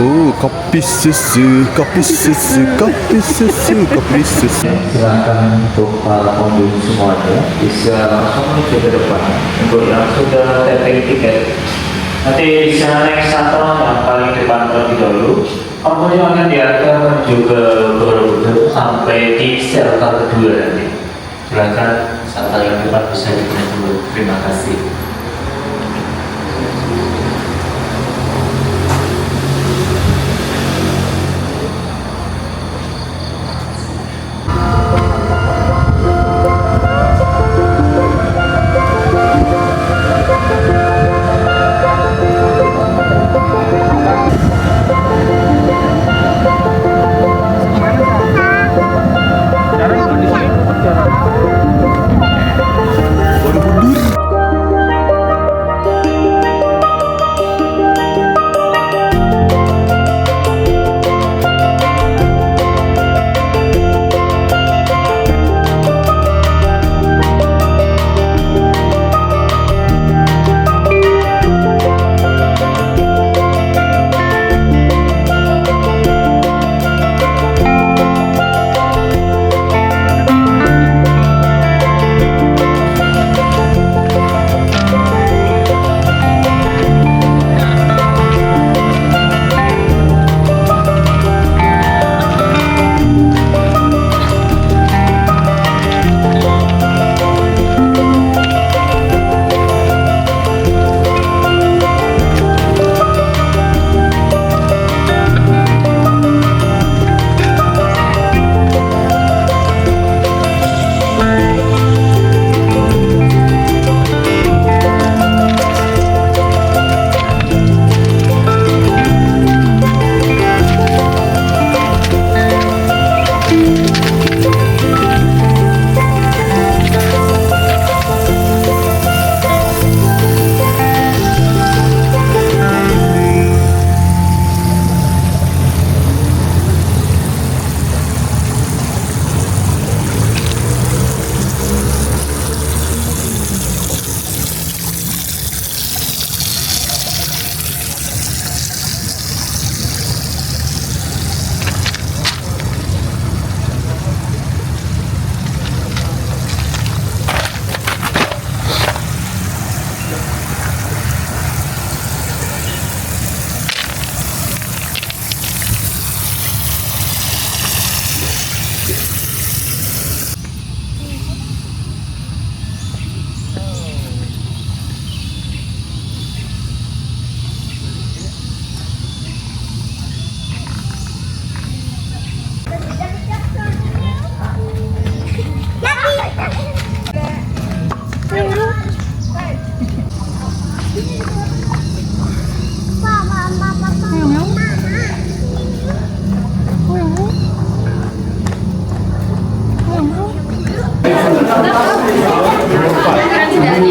Kopi susu, kopi susu, kopi susu, kopi susu. Silakan untuk para pengunjung semuanya bisa langsung menuju ke depan. Untuk yang sudah tapping tiket, nanti bisa naik shuttle yang paling depan terlebih dahulu. Kemudian akan diantar menuju ke Borobudur sampai di sel kedua nanti. Silakan shuttle yang depan bisa digunakan dulu. Terima kasih.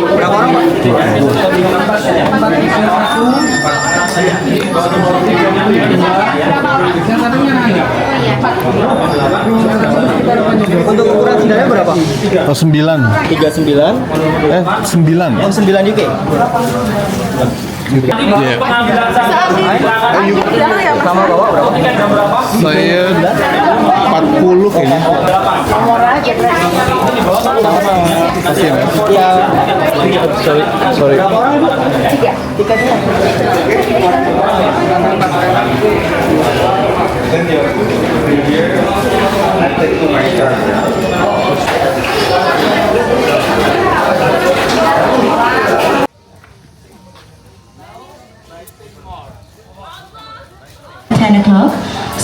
Berapa orang, Pak? 3. Untuk ukuran sendalnya berapa? 9. 39. 9. Oh, 9 UK. Iya. Sama bawa berapa? Saya 40 kayaknya. Kasih ya. Ya. Sorry.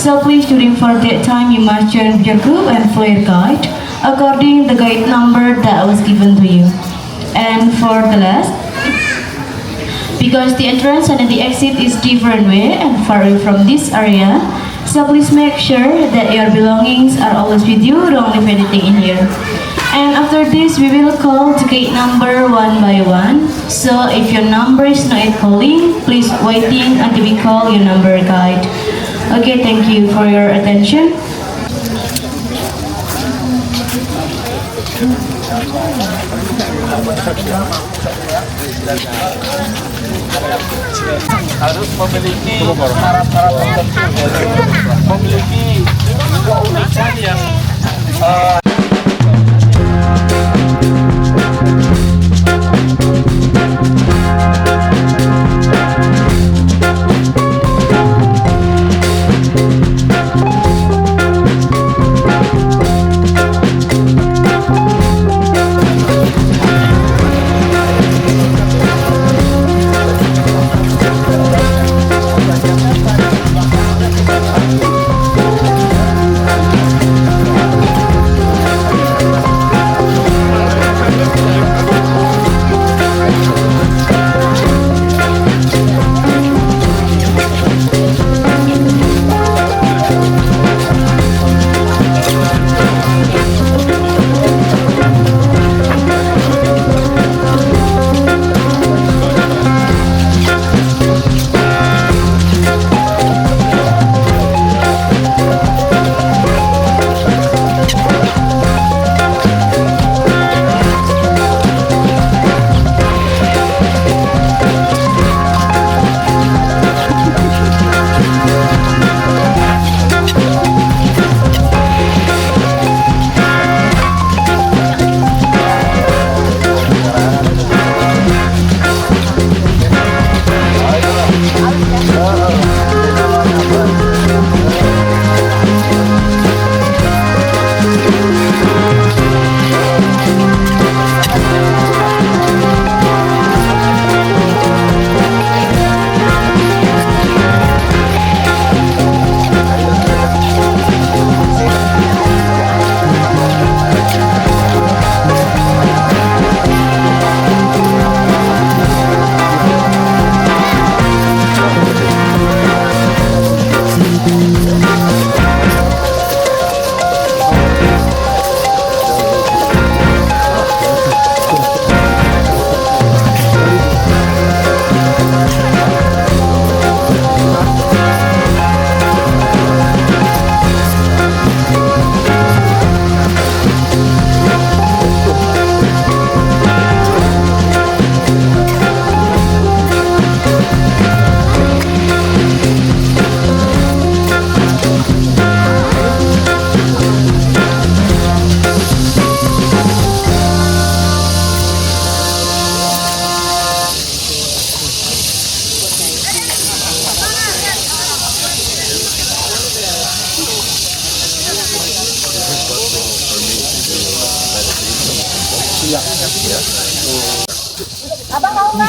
So please during for that time you must join your group and follow your guide according the guide number that was given to you. And for the last, because the entrance and the exit is different way and far away from this area, so please make sure that your belongings are always with you, don't leave anything in here. And after this we will call the gate number one by one. So if your number is not calling, please waiting until we call your number guide. Okay, thank you for your attention. harus memiliki syarat-syarat tertentu, memiliki keunikan yang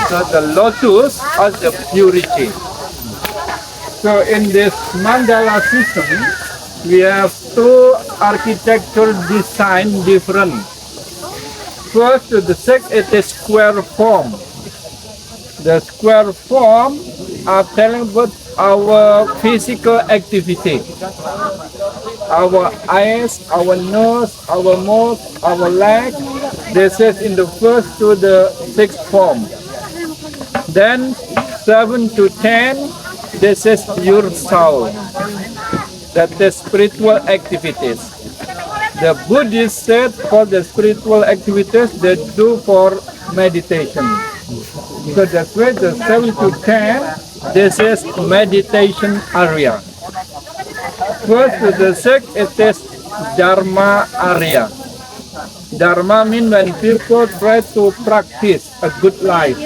So the lotus is the purity. So in this mandala system, we have two architectural design different. First, the sixth it is square form. The square form are telling about our physical activity. Our eyes, our nose, our mouth, our leg. This is in the first to the sixth form. Then 7 to 10, this is pure soul. That is spiritual activities. The Buddhist said for the spiritual activities they do for meditation. So that's why the 7 to 10, this is meditation area. First to the sixth, it is Dharma area. Dharma means when people try to practice a good life.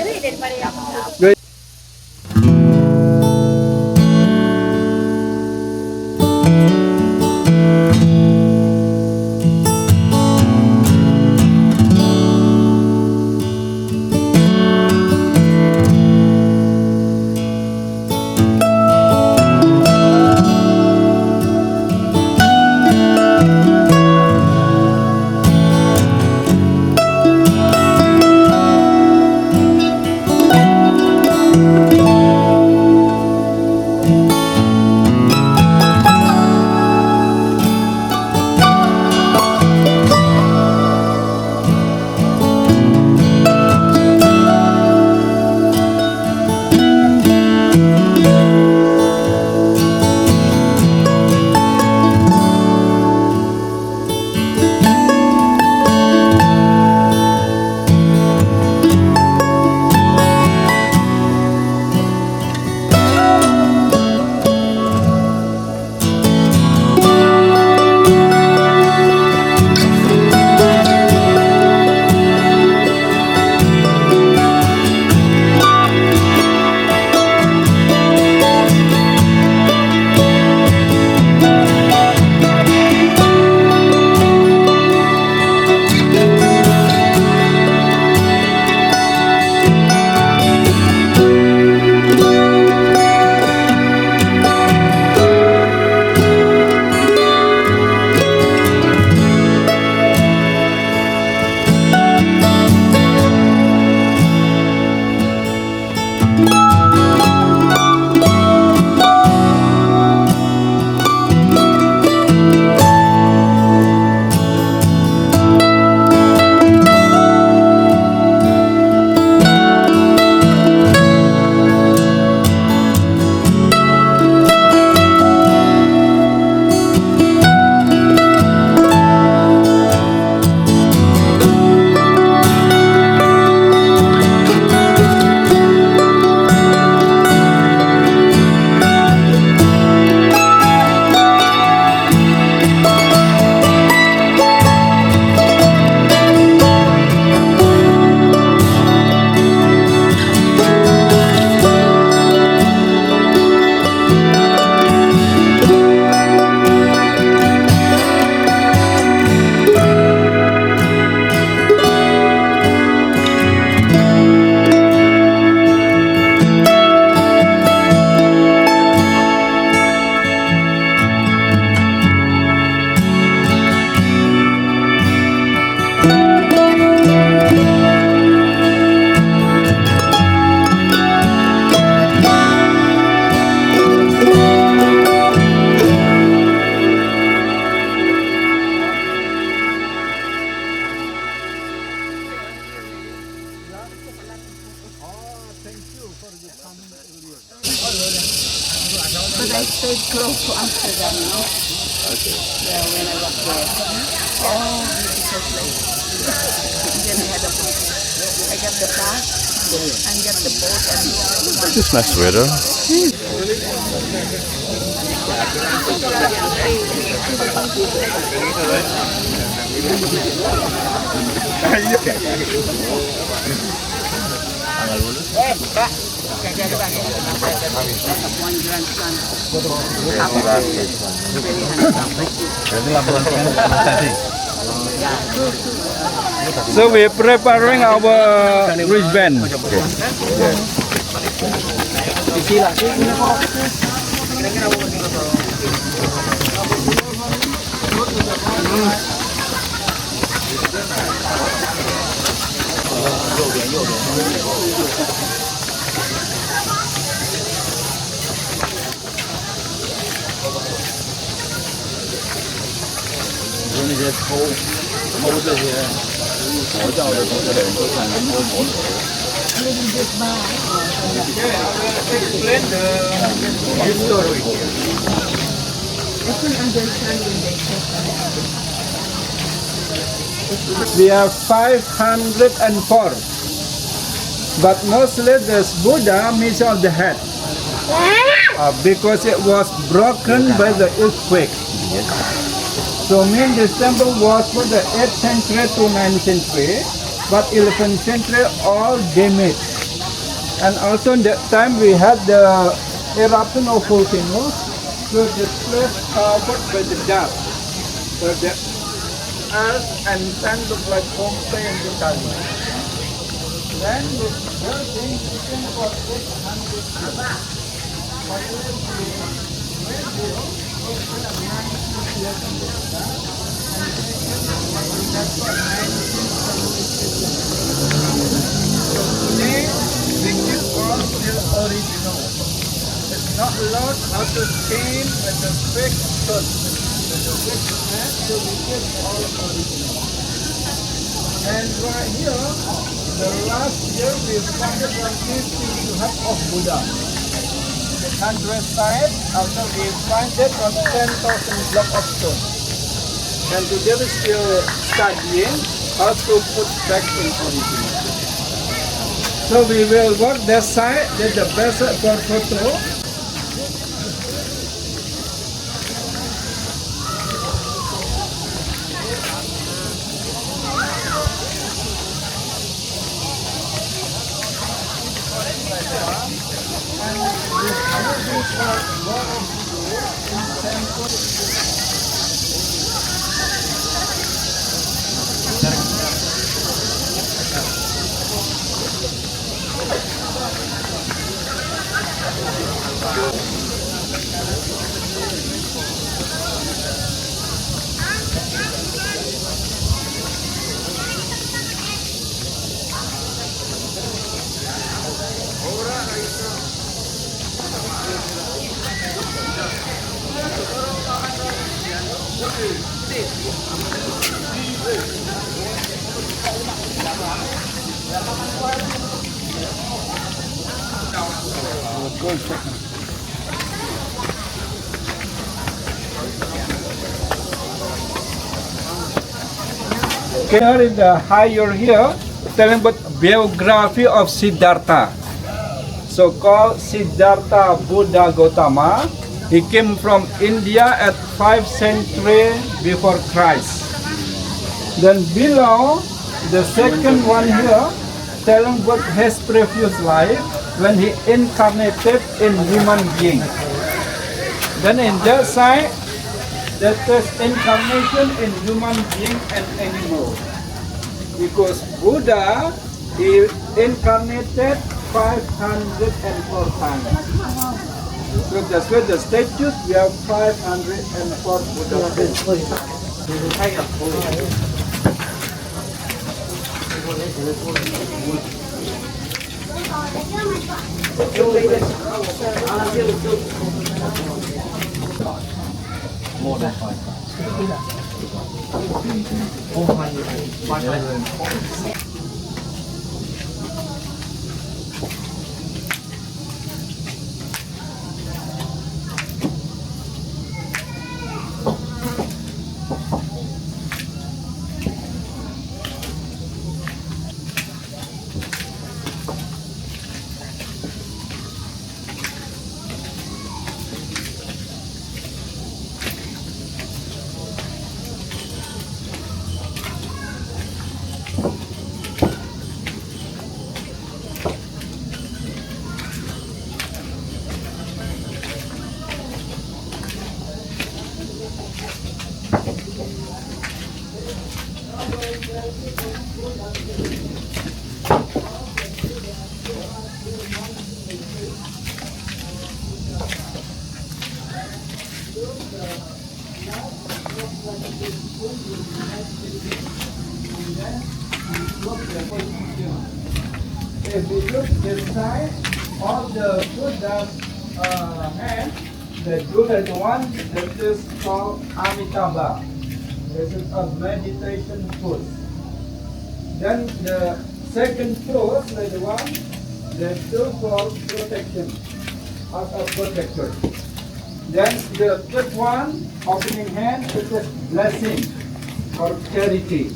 But I stayed close to Amsterdam, you know. Okay. Yeah, when I was there. Oh, beautiful place. Then I had a boat. I got the bus and got the boat and It's nice weather. So we're preparing our wristband. Explain the history. We have 504, but mostly this Buddha missing the head because it was broken by the earthquake. So mean this temple was for the 8th century to 9th century, but 11th century all damaged. And also in that time we had the eruption of volcanoes, so the place covered by the dust. So the earth and sand look like Pompeii and Italy. Then the building became about 800 years. Today, we keep all still original. It's not allowed not to change with the fake stone. With the fake mat, so we keep all original. And right here, the last year we started from this to hut of Buddha. The countryside, after we find it from 10,000 blocks of stone. And today we still studying how to put back in original. So we will work that side, that's the best for photo. Here in the higher here, telling about biography of Siddhartha. So called Siddhartha Buddha Gautama. He came from India at 5th century before Christ. Then below, the second one here, telling about his previous life when he incarnated in human being. Then in that side, that is incarnation in human being and animal. Because Buddha, he incarnated 504 times. So that's why the statues, we have 504 Buddha. If we look inside, all the Buddha's hand, the jeweled one, that is called Amitabha. This is a meditation pose. Then the second pose, the one, the two called protection, as a protector. Then the third one, opening hand, it is blessing or charity.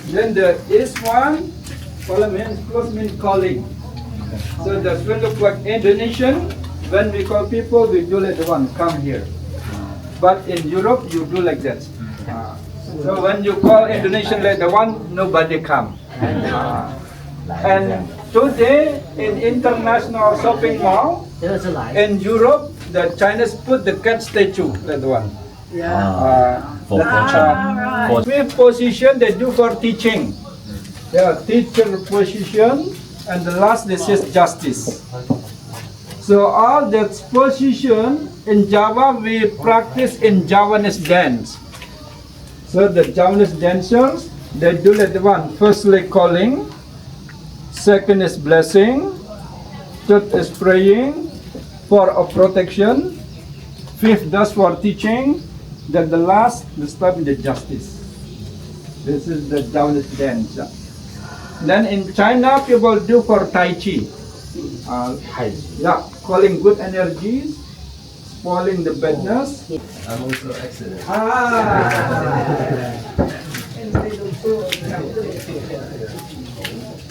Then the east one, column hands close means calling. So that's when look like Indonesian. When we call people, we do like the one, come here. But in Europe, you do like that. So when you call Indonesian like the one, nobody come. And today in international shopping mall in Europe, the Chinese put the cat statue like the one. Fifth position they do for teaching. Yeah, teacher position, and the last this is justice. So all that position in Java we practice in Javanese dance. So the Javanese dancers they do like the one. Firstly calling, second is blessing, third is praying for a protection, fifth does for teaching, then the last the step in the justice. This is the Javanese dance. Then in China people do for Tai Chi. Yeah, calling good energies, spoiling the badness. I'm also excellent.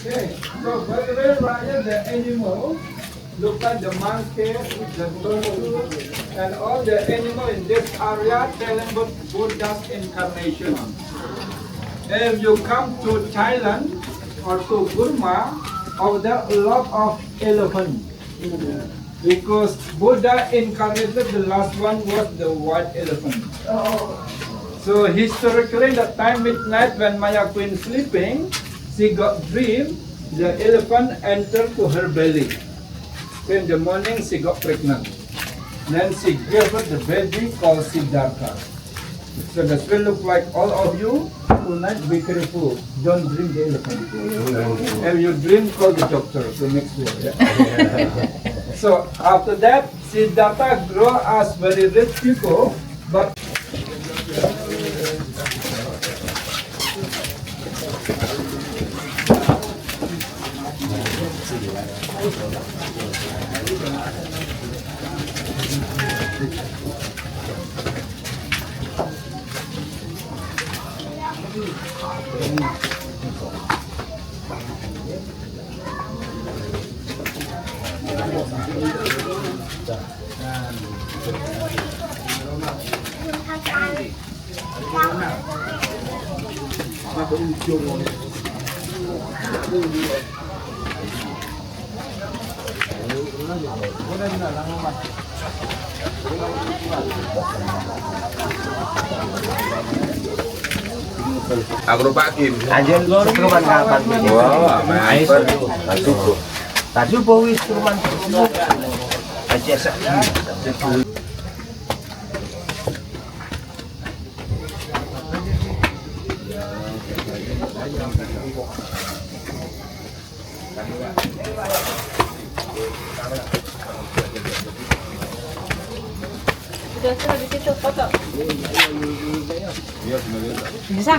Okay, so by the way, Ryan, the animal, look at the monkey, the tortoise, and all the animal in this area telling about Buddha's incarnation. If you come to Thailand or to Burma, over there a lot of elephant. Because Buddha incarnated, the last one was the white elephant. So historically, the time midnight when Maya Queen sleeping, she got dream, the elephant entered to her belly. So in the morning, she got pregnant. Then she gave her the baby called Siddhartha. So that will look like all of you. Tonight, be careful. Don't dream the elephant. If you dream, call the doctor to make sure. Yeah? So after that, Siddhartha grew as very rich people, but Aku Pak Kim. Anjen keruman kapan? Wah, main. Tadi bawis keruman. Aja sak. Sudah sudah di situ foto. Bisa.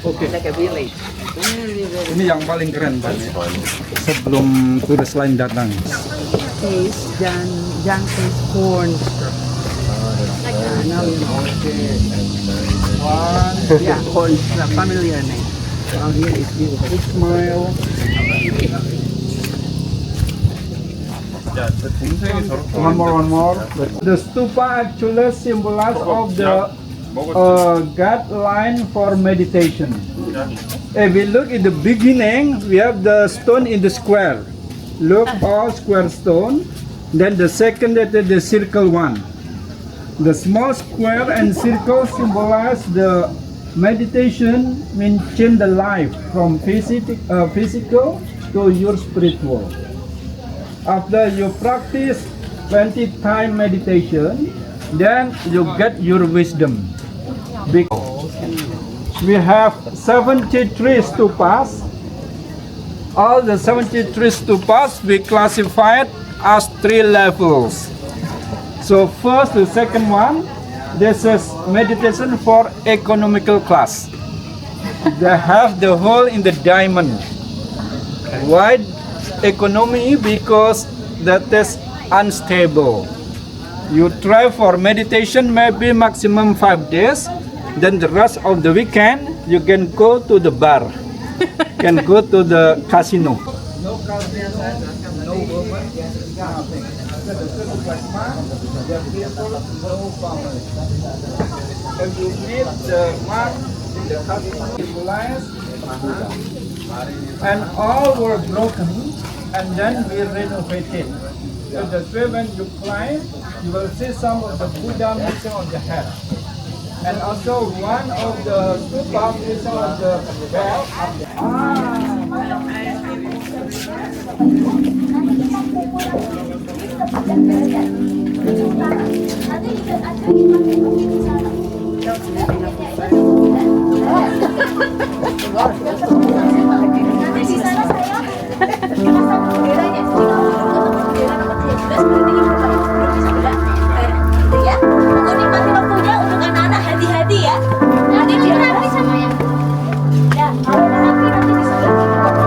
Oke. Like a village. Ini yang paling keren Pak. Sebelum turis lain datang. Taste Junkie's corn. Now you know. Yeah, corn is a familiar name. Down here is beautiful. Smile. One more. The stupa actually symbolize of the guideline for meditation. If we look in the beginning, we have the stone in the square. Look, all square stone. Then the second is the circle one. The small square and circle symbolize the meditation, means change the life from physical to your spiritual. After you practice 20 time meditation, then you get your wisdom. Because we have 73 stupas. All the 73 stupas we classified as 3 levels. So first, the second one, this is meditation for economical class. They have the hole in the diamond. Why economy? Because that is unstable. You try for meditation maybe maximum 5 days, then the rest of the weekend you can go to the bar, can go to the casino. No culture, no woman, nothing. If you meet the one in the casino, and all were broken, and then we renovated. So that's why when you climb, you will see some of the Buddha missing on the head. And also one of the stupa missing on the bell. Di sana saya pasang benderanya, bendera nomor 12 berarti ibu baru di sebelah gitu ya. Untuk nikmati waktunya untuk anak-anak hati-hati ya. Nanti dirapi sama yang ya, kalau nanti di sebelah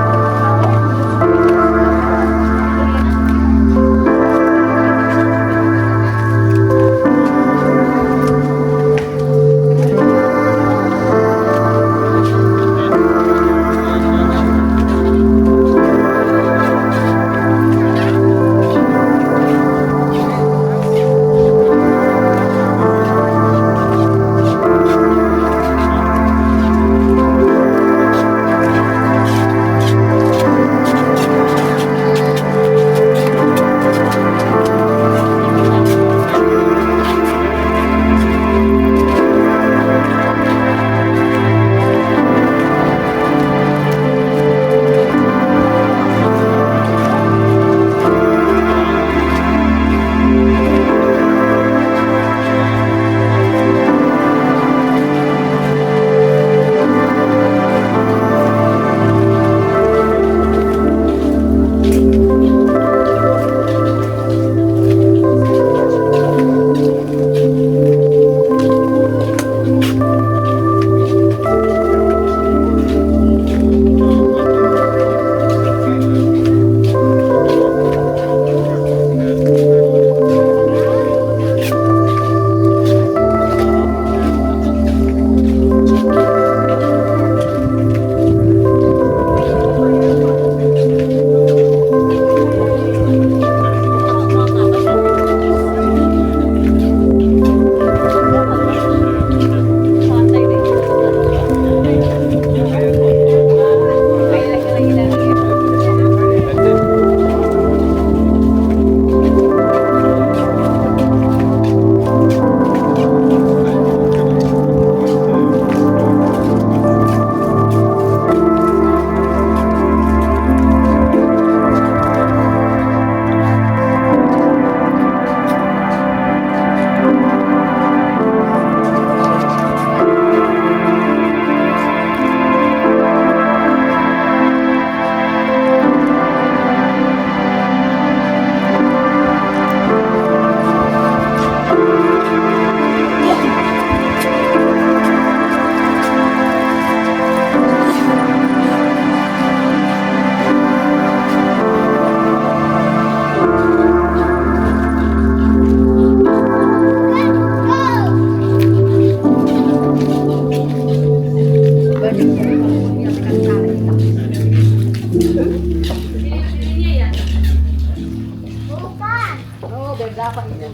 dapat.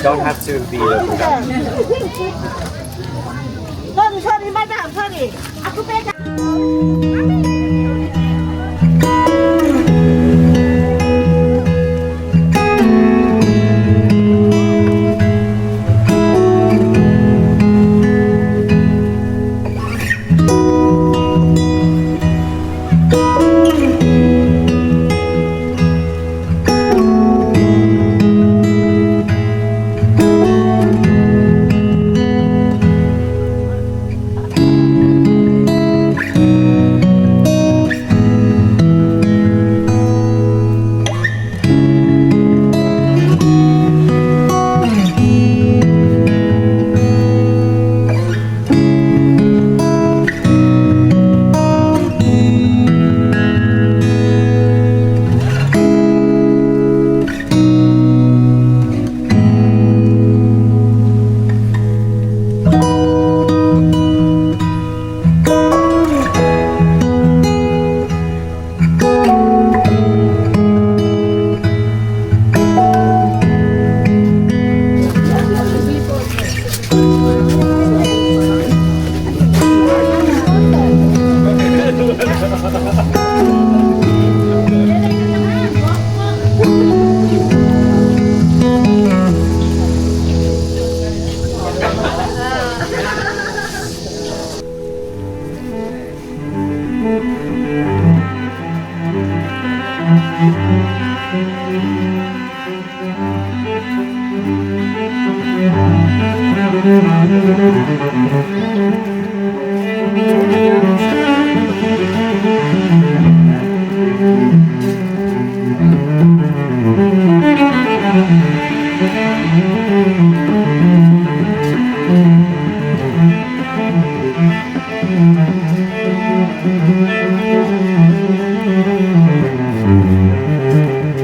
Don't have to be a Buddha. Sorry, madam, sorry. Aku pegang.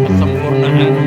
Kesempurnaan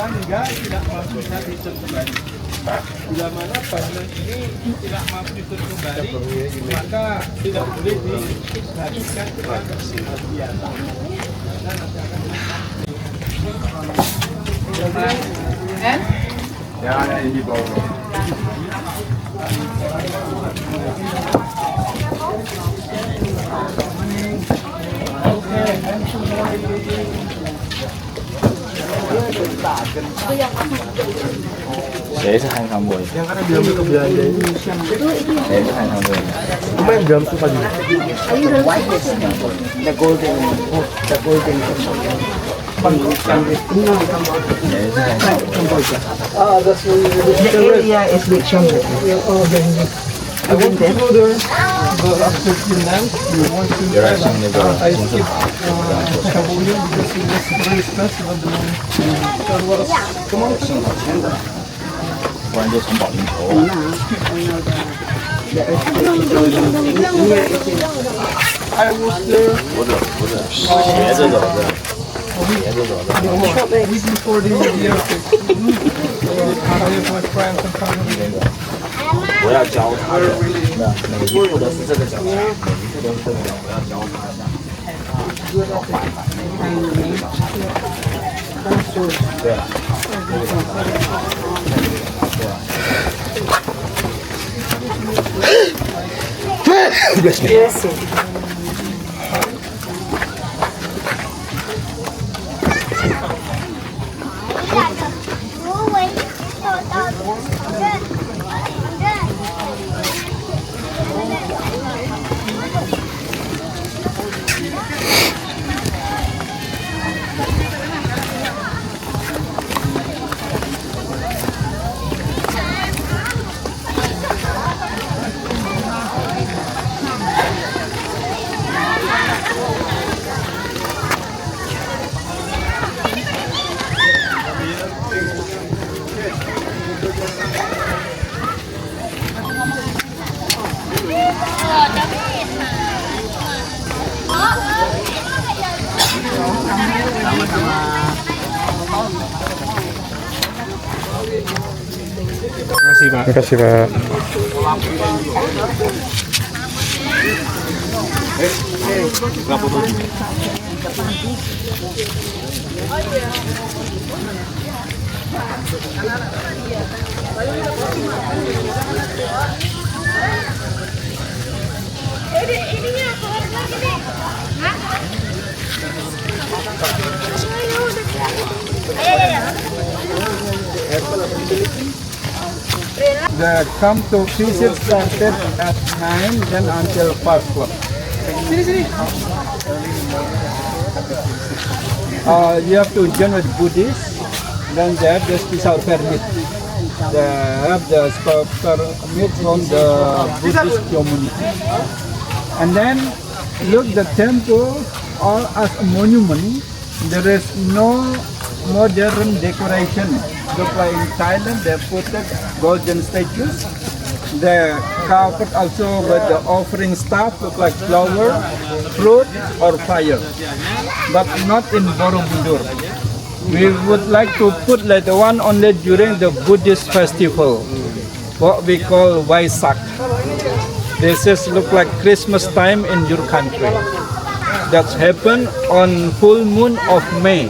Hingga tidak mampunya dihitung kembali. Bila mana panelan ini tidak mampu dihitung kembali, maka tidak boleh dilanjutkan dengan biasa. Ya, ini bawah. Saya hantam boy. Yang karena diambil ke Belanda ini. Saya hantam boy. Cuma yang dalam suka juga. The golden. That's The area is with Shamlet. I want to go there, but after Finland, you want to You're actually going I skip Cambodia because it was very expensive at the moment. That was, come on, 不然就从保龄球。 I was there 不是，斜着走的，斜着走的。 week before the year. I have my friends and family. 我要教他的，每一步都是这个脚，每一步都是这个脚，我要教他一下。对了，Yes. Terima kasih Pak. The come to visit started at 9, then until 5 o'clock. You have to join with Buddhist, then they have the special permit. They have the special permit from the Buddhist community. And then look the temple all as a monument. There is no modern decoration. Look like in Thailand, they put the golden statues. They covered also with the offering stuff, look like flower, fruit, or fire. But not in Borobudur. We would like to put like the one only during the Buddhist festival, what we call Waisak. This is look like Christmas time in your country. That's happened on full moon of May.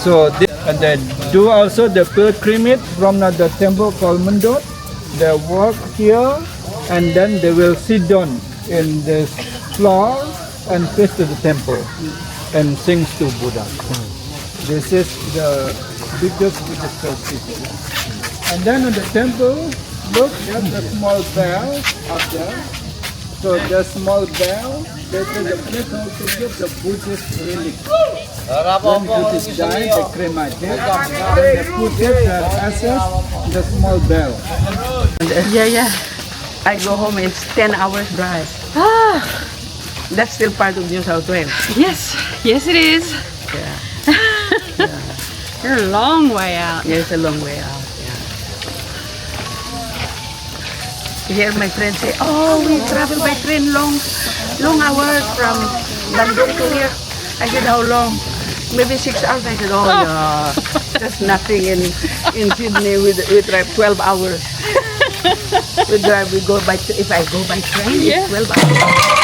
So and they do also the pilgrimage from the temple called Mudras. They walk here and then they will sit down in the floor and face to the temple and sing to Buddha. This is the biggest Buddhist festival. And then in the temple, look, there's a small bell up there. So the small bell, that is the place also give the Buddhist relic. When Buddhists die, they cremate it, and they put their ashes in the small bell. Yeah. I go home, it's 10 hours drive. That's still part of New South Wales. Yes, it is. Yeah. You're a long way out. Yeah, it's a long way out. You hear my friends say, "Oh, we travel by train long hours from Bandung to here." I said, "How long?" Maybe 6 hours. I said, "Oh, yeah, that's nothing in Sydney. We drive 12 hours. We go by if I go by train, it's 12 hours."